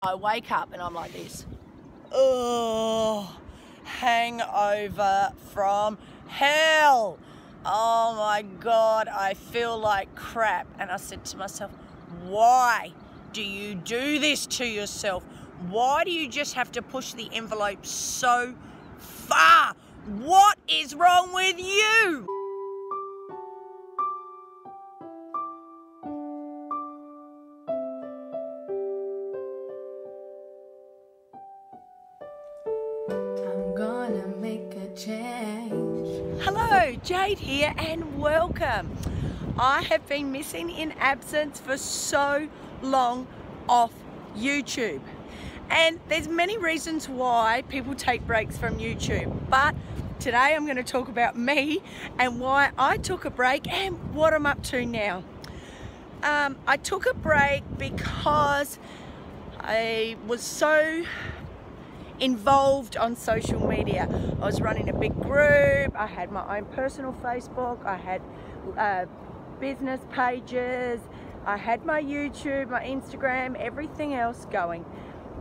I wake up and I'm like this. Oh, hangover from hell. Oh my God, I feel like crap. And I said to myself, why do you do this to yourself? Why do you just have to push the envelope so far? What is wrong with you? I'm gonna make a change. Hello, Jade here and welcome. I have been missing in absence for so long off YouTube. And there's many reasons why people take breaks from YouTube. But today I'm going to talk about me and why I took a break and what I'm up to now. I took a break because I was so involved on social media. I was running a big group, I had my own personal Facebook, I had business pages, I had my YouTube, my Instagram, everything else going.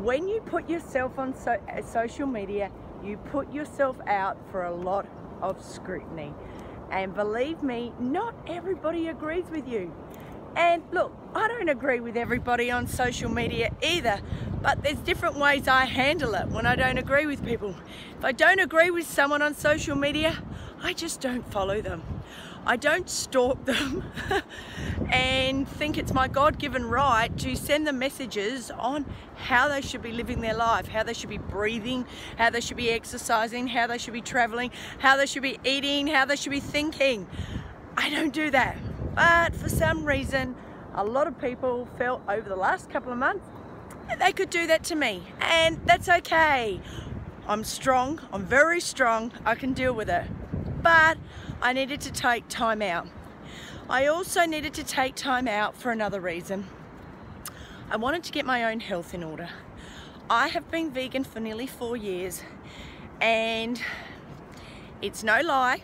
When you put yourself on social media, you put yourself out for a lot of scrutiny. And believe me, not everybody agrees with you. And look, I don't agree with everybody on social media either, but there's different ways I handle it when I don't agree with people. If I don't agree with someone on social media, I just don't follow them. I don't stalk them and think it's my God-given right to send them messages on how they should be living their life, how they should be breathing, how they should be exercising, how they should be traveling, how they should be eating, how they should be thinking. I don't do that. But for some reason, a lot of people felt over the last couple of months that they could do that to me, and that's okay. I'm strong, I'm very strong, I can deal with it. But I needed to take time out. I also needed to take time out for another reason. I wanted to get my own health in order. I have been vegan for nearly 4 years, and it's no lie.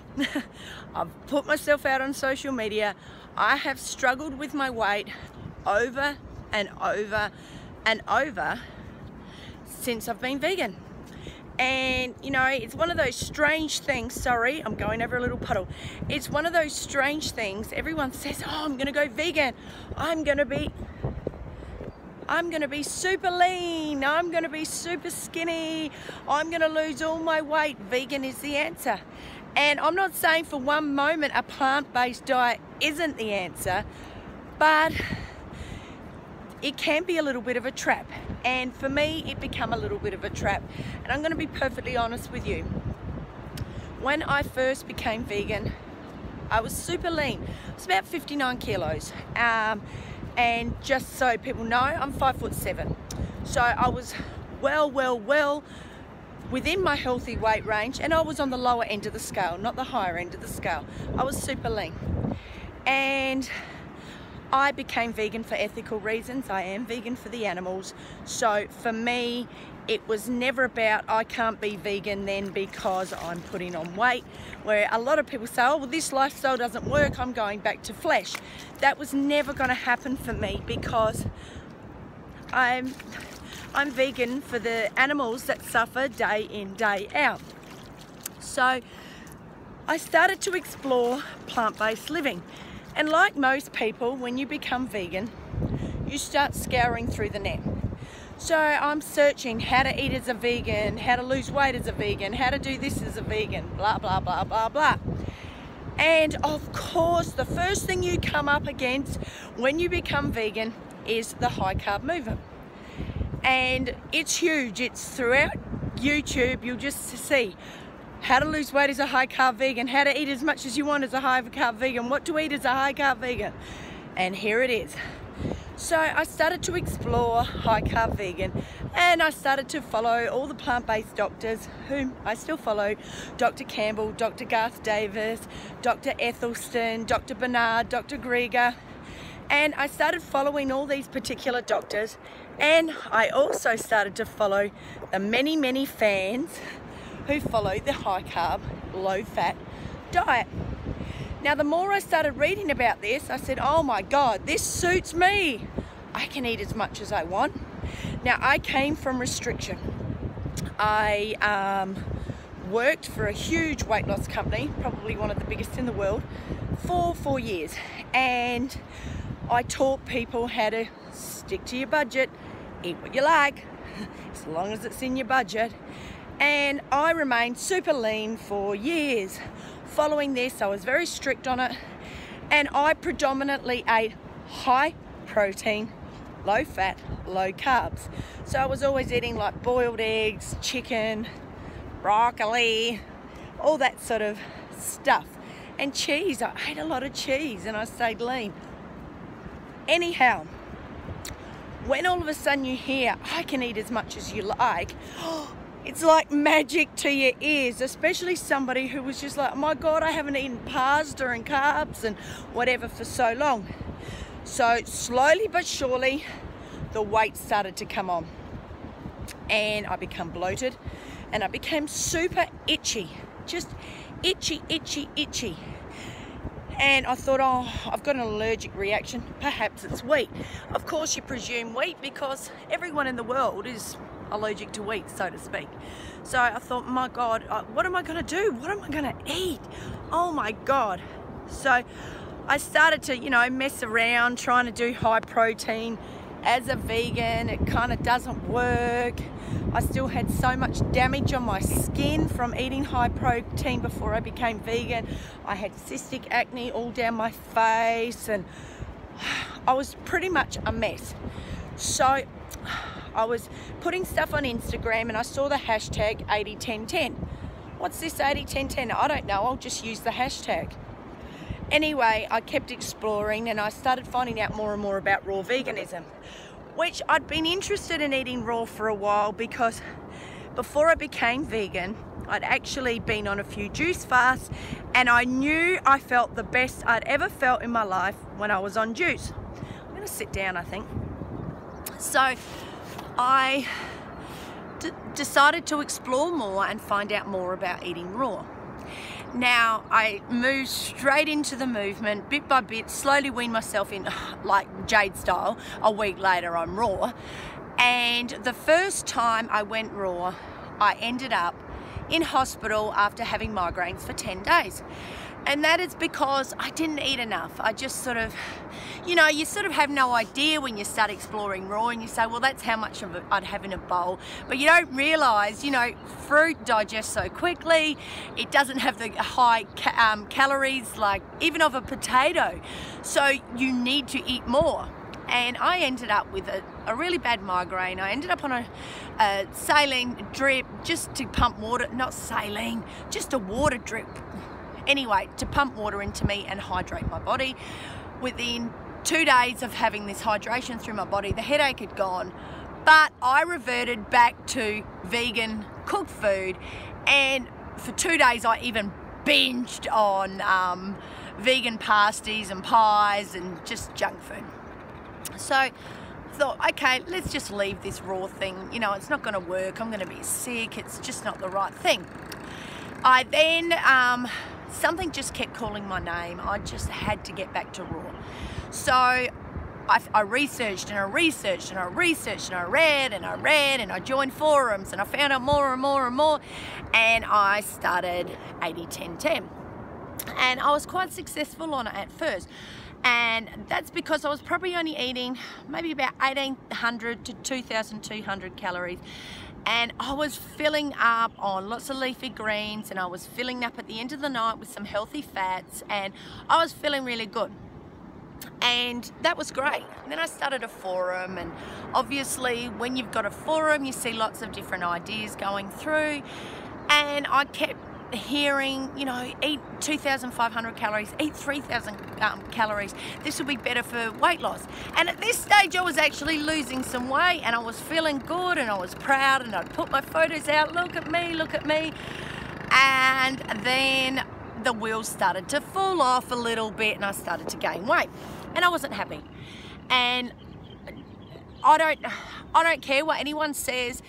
I've put myself out on social media. I have struggled with my weight over and over and over since I've been vegan. And you know, it's one of those strange things. Sorry, I'm going over a little puddle. It's one of those strange things. Everyone says, oh, I'm gonna go vegan. I'm gonna be super lean. I'm gonna be super skinny. I'm gonna lose all my weight. Vegan is the answer. And I'm not saying for one moment a plant-based diet isn't the answer, but it can be a little bit of a trap. And for me, it became a little bit of a trap. And I'm going to be perfectly honest with you. When I first became vegan, I was super lean. I was about 59 kilos. And just so people know, I'm 5'7". So I was well within my healthy weight range, and I was on the lower end of the scale, not the higher end of the scale. I was super lean. And I became vegan for ethical reasons. I am vegan for the animals. So for me, it was never about I can't be vegan then because I'm putting on weight, where a lot of people say, oh, well, this lifestyle doesn't work, I'm going back to flesh. That was never going to happen for me because I'm vegan for the animals that suffer day in, day out. So I started to explore plant-based living. And like most people, when you become vegan, you start scouring through the net. So I'm searching how to eat as a vegan, how to lose weight as a vegan, how to do this as a vegan, blah, blah, blah, blah, blah. And of course, the first thing you come up against when you become vegan is the high carb movement. And it's huge. It's throughout YouTube. You'll just see how to lose weight as a high carb vegan, how to eat as much as you want as a high carb vegan, what to eat as a high carb vegan. And here it is. So I started to explore high carb vegan, and I started to follow all the plant-based doctors whom I still follow: Dr. Campbell, Dr. Garth Davis, Dr. Ethelston, Dr. Bernard, Dr. Grieger. And I started following all these particular doctors, and I also started to follow the many fans who follow the high carb, low fat diet. Now, the more I started reading about this, I said, oh my God, this suits me. I can eat as much as I want. Now, I came from restriction. I worked for a huge weight loss company, probably one of the biggest in the world, for 4 years, and I taught people how to stick to your budget, eat what you like, as long as it's in your budget. And I remained super lean for years. Following this, I was very strict on it, and I predominantly ate high protein, low fat, low carbs. So I was always eating like boiled eggs, chicken, broccoli, all that sort of stuff. And cheese, I ate a lot of cheese and I stayed lean. Anyhow, when all of a sudden you hear, I can eat as much as you like, it's like magic to your ears, especially somebody who was just like, oh my God, I haven't eaten pasta and carbs and whatever for so long. So slowly but surely, the weight started to come on. And I became bloated and I became super itchy, just itchy, itchy, itchy. And I thought, oh, I've got an allergic reaction, perhaps it's wheat. Of course you presume wheat because everyone in the world is allergic to wheat, so to speak. So I thought, my God, what am I gonna do? What am I gonna eat? Oh my God. So I started to, mess around trying to do high protein. As a vegan, it kind of doesn't work. I still had so much damage on my skin from eating high protein before I became vegan. I had cystic acne all down my face and I was pretty much a mess. So I was putting stuff on Instagram and I saw the hashtag JadeyT1010. What's this JadeyT1010? I don't know, I'll just use the hashtag. Anyway, I kept exploring and I started finding out more and more about raw veganism, which I'd been interested in eating raw for a while because before I became vegan, I'd actually been on a few juice fasts and I knew I felt the best I'd ever felt in my life when I was on juice. I'm gonna sit down, I think. So I decided to explore more and find out more about eating raw. Now, I moved straight into the movement, bit by bit, slowly weaned myself in, like Jade style. A week later, I'm raw. And the first time I went raw, I ended up in hospital after having migraines for 10 days. And that is because I didn't eat enough. I just sort of, you sort of have no idea when you start exploring raw and you say, well, that's how much of it I'd have in a bowl. But you don't realize, fruit digests so quickly. It doesn't have the high calories like even of a potato. So you need to eat more. And I ended up with a really bad migraine. I ended up on a saline drip just to pump water, not saline, just a water drip. Anyway, to pump water into me and hydrate my body. Within 2 days of having this hydration through my body, the headache had gone, but I reverted back to vegan cooked food, and for 2 days I even binged on vegan pasties and pies and just junk food. So I thought, okay, let's just leave this raw thing. It's not going to work. I'm going to be sick. It's just not the right thing. I then, something just kept calling my name. I just had to get back to raw. So I researched and I researched and I researched and I read and I read and I joined forums and I found out more and more and more, and I started JadeyT1010. And I was quite successful on it at first. And that's because I was probably only eating maybe about 1,800 to 2,200 calories. And I was filling up on lots of leafy greens, and I was filling up at the end of the night with some healthy fats, and I was feeling really good. And that was great. And then I started a forum, and obviously when you've got a forum, you see lots of different ideas going through, and I kept hearing, eat 2,500 calories, eat 3,000 calories. This will be better for weight loss. And at this stage, I was actually losing some weight, and I was feeling good, and I was proud, and I'd put my photos out, look at me, look at me. And then the wheels started to fall off a little bit, and I started to gain weight, and I wasn't happy. And I don't care what anyone says.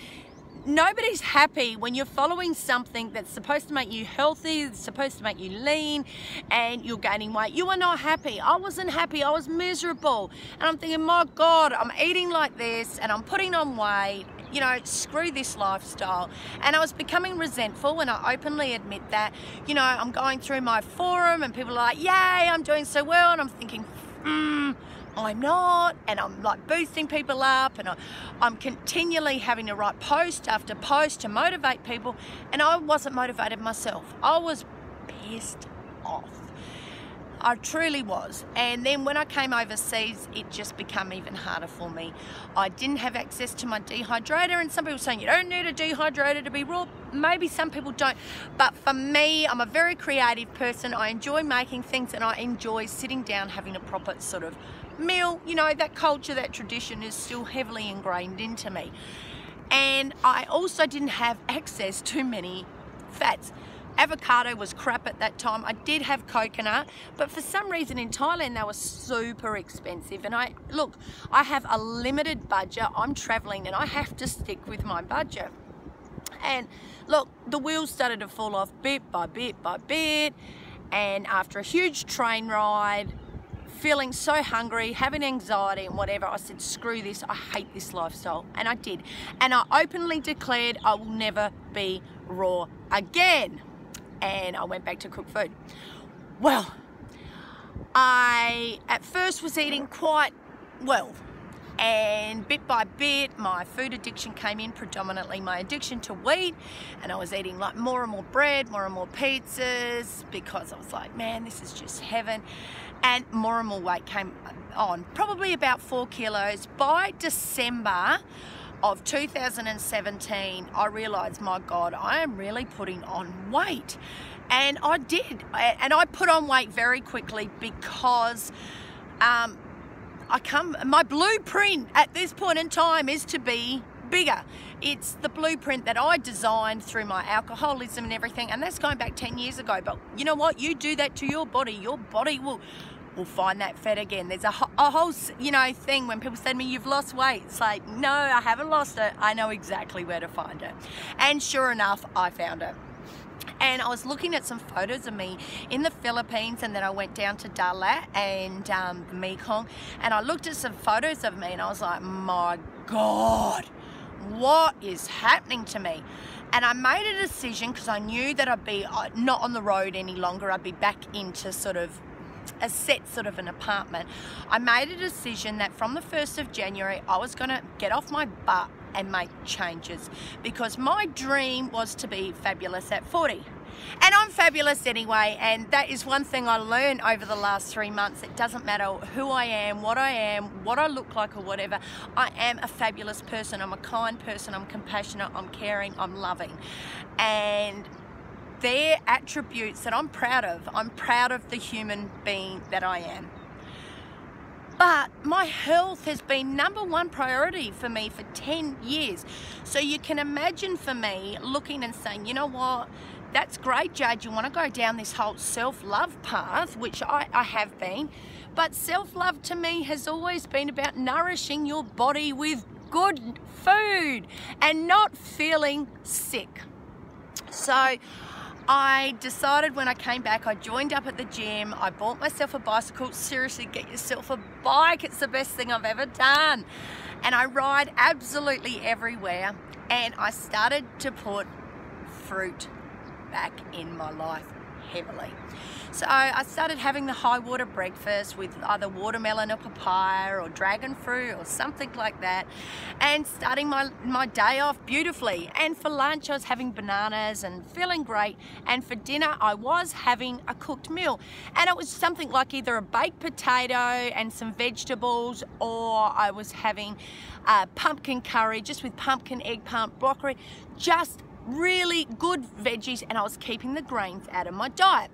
nobody's happy when you're following something that's supposed to make you healthy, it's supposed to make you lean, and you're gaining weight. You are not happy. I wasn't happy. I was miserable. And I'm thinking, my God, I'm eating like this and I'm putting on weight. You know, screw this lifestyle. And I was becoming resentful, and I openly admit that. You know, I'm going through my forum and people are like, yay, I'm doing so well. And I'm thinking, I'm not, and I'm like boosting people up, and I'm continually having to write post after post to motivate people, and I wasn't motivated myself. I was pissed off. I truly was. And then when I came overseas, it just became even harder for me. I didn't have access to my dehydrator, and some people saying you don't need a dehydrator to be raw. Maybe some people don't, but for me, I'm a very creative person. I enjoy making things, and I enjoy sitting down having a proper sort of meal. You know, that culture, that tradition is still heavily ingrained into me. And I also didn't have access to many fats. Avocado was crap at that time. I did have coconut, but for some reason in Thailand they were super expensive. And I have a limited budget. I'm traveling and I have to stick with my budget. And look, the wheels started to fall off bit by bit by bit. And after a huge train ride, feeling so hungry, having anxiety and whatever, I said, screw this, I hate this lifestyle. And I did. And I openly declared I will never be raw again. And I went back to cook food. Well, I at first was eating quite well. And bit by bit, my food addiction came in, predominantly my addiction to wheat. And I was eating like more and more bread, more and more pizzas, because I was like, man, this is just heaven. And more weight came on, probably about 4 kilos. By December of 2017, I realized, my God, I am really putting on weight. And I did. And I put on weight very quickly because my blueprint at this point in time is to be bigger. It's the blueprint that I designed through my alcoholism and everything, and that's going back 10 years ago. But you know what? You do that to your body will find that fat again. There's a whole, you know, thing when people say to me, you've lost weight. It's like, no, I haven't lost it. I know exactly where to find it. And sure enough, I found it. And I was looking at some photos of me in the Philippines, and then I went down to Dalat and the Mekong, and I looked at some photos of me and I was like, my God, what is happening to me? And I made a decision, because I knew that I'd be not on the road any longer. I'd be back into sort of a set, sort of an apartment. I made a decision that from the 1st of January, I was going to get off my butt and make changes, because my dream was to be fabulous at 40. And I'm fabulous anyway, and that is one thing I learned over the last 3 months. It doesn't matter who I am, what I look like or whatever. I am a fabulous person. I'm a kind person. I'm compassionate. I'm caring. I'm loving. And they're attributes that I'm proud of. I'm proud of the human being that I am. But my health has been #1 priority for me for 10 years. So you can imagine for me looking and saying, you know what, that's great, Jade, you want to go down this whole self-love path, which I have been. But self-love to me has always been about nourishing your body with good food and not feeling sick. So I decided when I came back, I joined up at the gym, I bought myself a bicycle. Seriously, get yourself a bike, it's the best thing I've ever done. And I ride absolutely everywhere, and I started to put fruit back in my life heavily. So I started having the high water breakfast with either watermelon or papaya or dragon fruit or something like that, and starting my day off beautifully. And for lunch I was having bananas and feeling great, and for dinner I was having a cooked meal, and it was something like either a baked potato and some vegetables, or I was having pumpkin curry just with pumpkin, eggplant, broccoli, just really good veggies, and I was keeping the grains out of my diet.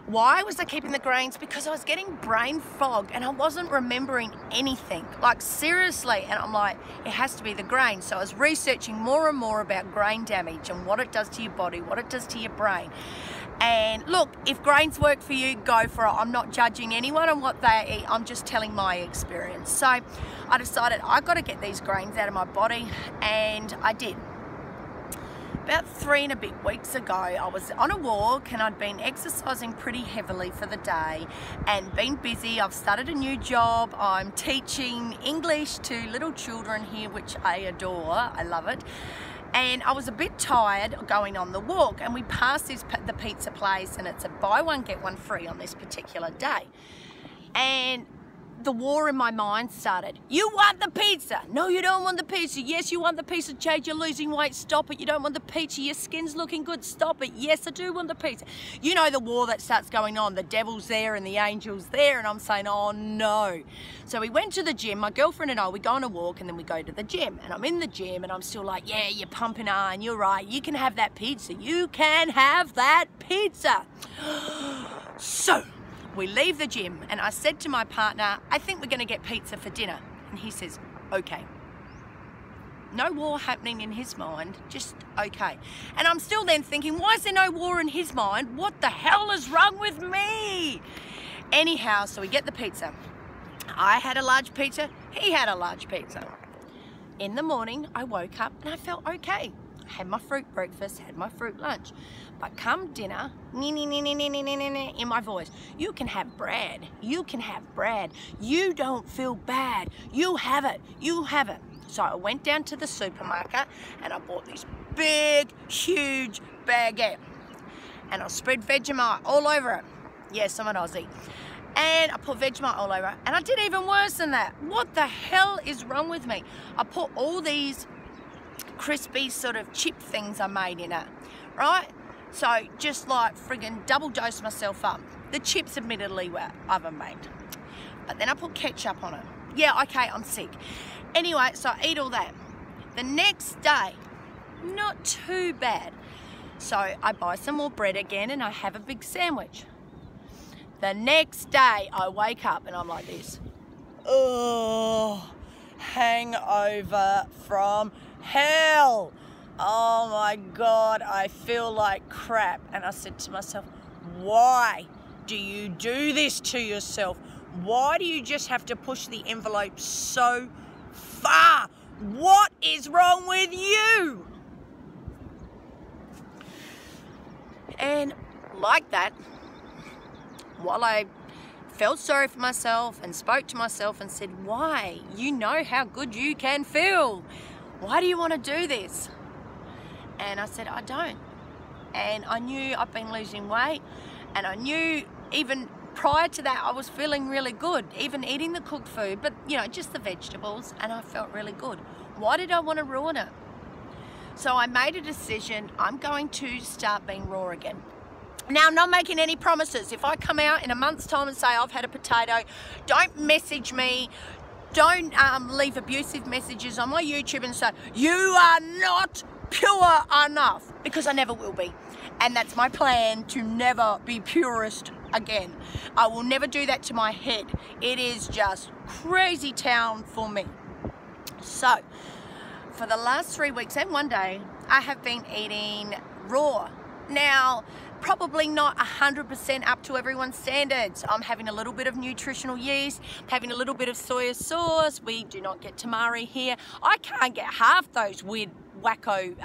Why was I keeping the grains? Because I was getting brain fog and I wasn't remembering anything, like seriously. And I'm like, it has to be the grains. So I was researching more and more about grain damage and what it does to your body, what it does to your brain. And look, if grains work for you, go for it. I'm not judging anyone on what they eat. I'm just telling my experience. So I decided I've got to get these grains out of my body, and I did. About 3 and a bit weeks ago, I was on a walk and I'd been exercising pretty heavily for the day and been busy. I've started a new job. I'm teaching English to little children here, which I adore. I love it. And I was a bit tired going on the walk, and we passed the pizza place, and it's a buy one get one free on this particular day. And the war in my mind started. You want the pizza? No, you don't want the pizza. Yes, you want the pizza. Jade, you're losing weight. Stop it. You don't want the pizza. Your skin's looking good. Stop it. Yes, I do want the pizza. You know the war that starts going on. The devil's there and the angel's there, and I'm saying, oh no. So we went to the gym. My girlfriend and I, we go on a walk, and then we go to the gym. And I'm in the gym, and I'm still like, yeah, you're pumping iron. You're right. You can have that pizza. You can have that pizza. So we leave the gym, and I said to my partner, I think we're going to get pizza for dinner. And he says, okay. No war happening in his mind, just okay. And I'm still then thinking, why is there no war in his mind? What the hell is wrong with me? Anyhow, so we get the pizza. I had a large pizza, he had a large pizza. In the morning, I woke up and I felt okay. Had my fruit breakfast, had my fruit lunch. But come dinner, in my voice, you can have bread, you can have bread. You don't feel bad, you have it, you have it. So I went down to the supermarket and I bought this big, huge baguette. And I spread Vegemite all over it. Yes, I'm an Aussie. And I put Vegemite all over it. And I did even worse than that. What the hell is wrong with me? I put all these crispy sort of chip things I made in it, right? So just like friggin' double dose myself up. The chips admittedly were oven made, but then I put ketchup on it. Yeah, okay, I'm sick. Anyway, so I eat all that. The next day, not too bad. So I buy some more bread again and I have a big sandwich. The next day I wake up and I'm like this. Oh, hangover from hell. Oh my God, I feel like crap. And I said to myself, why do you do this to yourself? Why do you just have to push the envelope so far? What is wrong with you? And like that, while I felt sorry for myself and spoke to myself and said, why? You know how good you can feel. Why do you want to do this? And I said, I don't. And I knew I've been losing weight, and I knew even prior to that I was feeling really good, even eating the cooked food, but you know, just the vegetables, and I felt really good. Why did I want to ruin it? So I made a decision. I'm going to start being raw again. Now, I'm not making any promises. If I come out in a month's time and say I've had a potato, don't message me. Don't leave abusive messages on my YouTube and say, you are not pure enough, because I never will be. And that's my plan, to never be purist again. I will never do that to my head. It is just crazy town for me. So, for the last 3 weeks and one day, I have been eating raw. Now, probably not 100% up to everyone's standards. I'm having a little bit of nutritional yeast, having a little bit of soy sauce. We do not get tamari here. I can't get half those weird wacko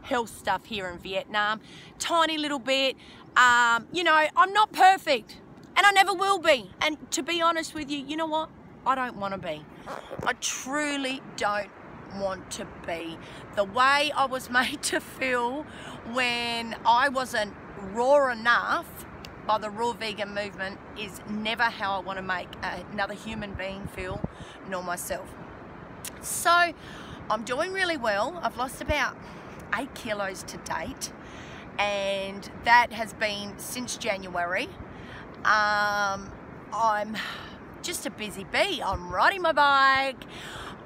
health stuff here in Vietnam. Tiny little bit. You know, I'm not perfect, and I never will be. And to be honest with you, you know what? I don't want to be. I truly don't want to be. The way I was made to feel when I wasn't raw enough by the raw vegan movement is never how I want to make another human being feel, nor myself. So I'm doing really well. I've lost about 8 kilos to date, and that has been since January. I'm just a busy bee. I'm riding my bike,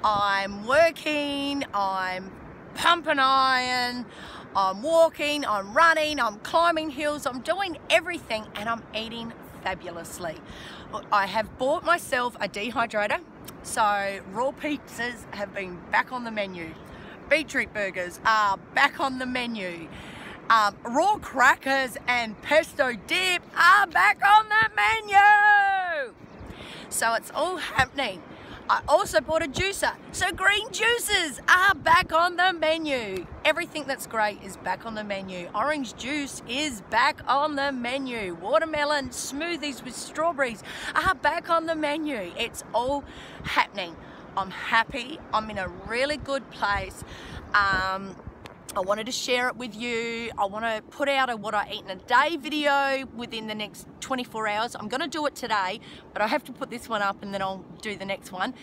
I'm working, I'm pumping iron, I'm walking, I'm running, I'm climbing hills, I'm doing everything, and I'm eating fabulously. I have bought myself a dehydrator, so raw pizzas have been back on the menu. Beetroot burgers are back on the menu. Raw crackers and pesto dip are back on the menu. So it's all happening. I also bought a juicer. So green juices are back on the menu. Everything that's great is back on the menu. Orange juice is back on the menu. Watermelon smoothies with strawberries are back on the menu. It's all happening. I'm happy. I'm in a really good place. I wanted to share it with you. I want to put out a what I eat in a day video within the next 24 hours. I'm going to do it today, but I have to put this one up and then I'll do the next one.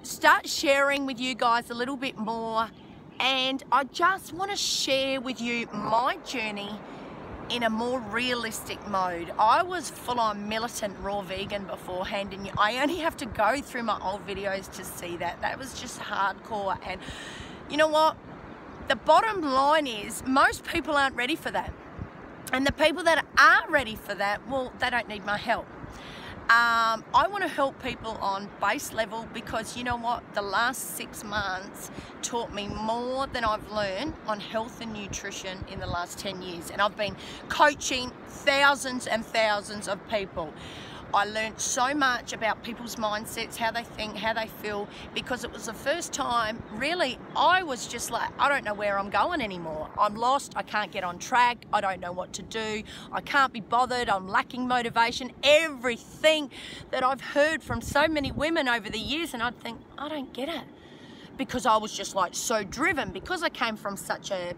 Start sharing with you guys a little bit more, and I just want to share with you my journey in a more realistic mode. I was full-on militant raw vegan beforehand, and I only have to go through my old videos to see that. That was just hardcore. And you know what? The bottom line is most people aren't ready for that. And the people that are ready for that, well, they don't need my help. I want to help people on base level, because you know what? The last 6 months taught me more than I've learned on health and nutrition in the last 10 years. And I've been coaching thousands and thousands of people. I learned so much about people's mindsets, how they think, how they feel, because it was the first time, really, I was just like, I don't know where I'm going anymore. I'm lost, I can't get on track, I don't know what to do, I can't be bothered, I'm lacking motivation. Everything that I've heard from so many women over the years, and I'd think, I don't get it. Because I was just like so driven, because I came from such a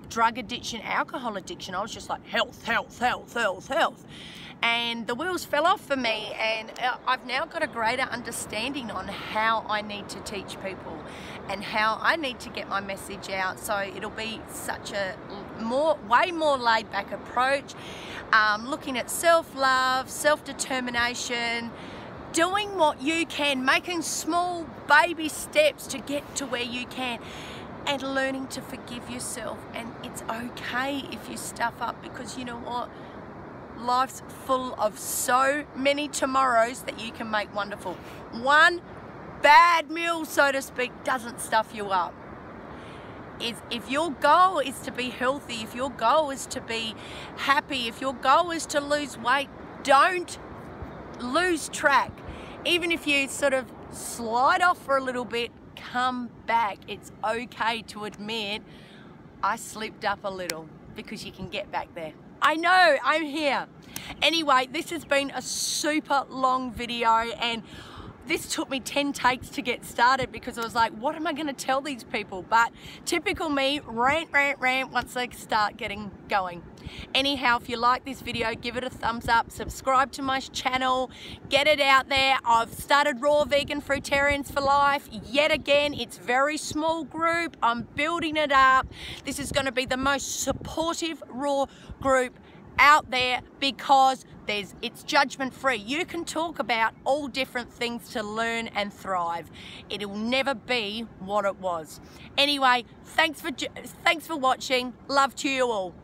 drug addiction, alcohol addiction. I was just like health, health, health, health, health. And the wheels fell off for me, and I've now got a greater understanding on how I need to teach people and how I need to get my message out. So it'll be such a way more laid back approach, looking at self-love, self-determination, doing what you can, making small baby steps to get to where you can, and learning to forgive yourself. And it's okay if you stuff up, because you know what? Life's full of so many tomorrows that you can make wonderful. One bad meal, so to speak, doesn't stuff you up. If your goal is to be healthy, if your goal is to be happy, if your goal is to lose weight, don't lose track. Even if you sort of slide off for a little bit, come back. It's okay to admit, I slipped up a little, because you can get back there. I know, I'm here. Anyway, this has been a super long video, and this took me 10 takes to get started, because I was like, what am I going to tell these people? But typical me, rant, rant, rant once they start getting going. Anyhow, if you like this video, give it a thumbs up, subscribe to my channel, get it out there. I've started Raw Vegan Fruitarians for Life. Yet again, it's very small group. I'm building it up. This is going to be the most supportive raw group out there, because it's judgment free. You can talk about all different things to learn and thrive. It'll never be what it was. Anyway, thanks for watching. Love to you all.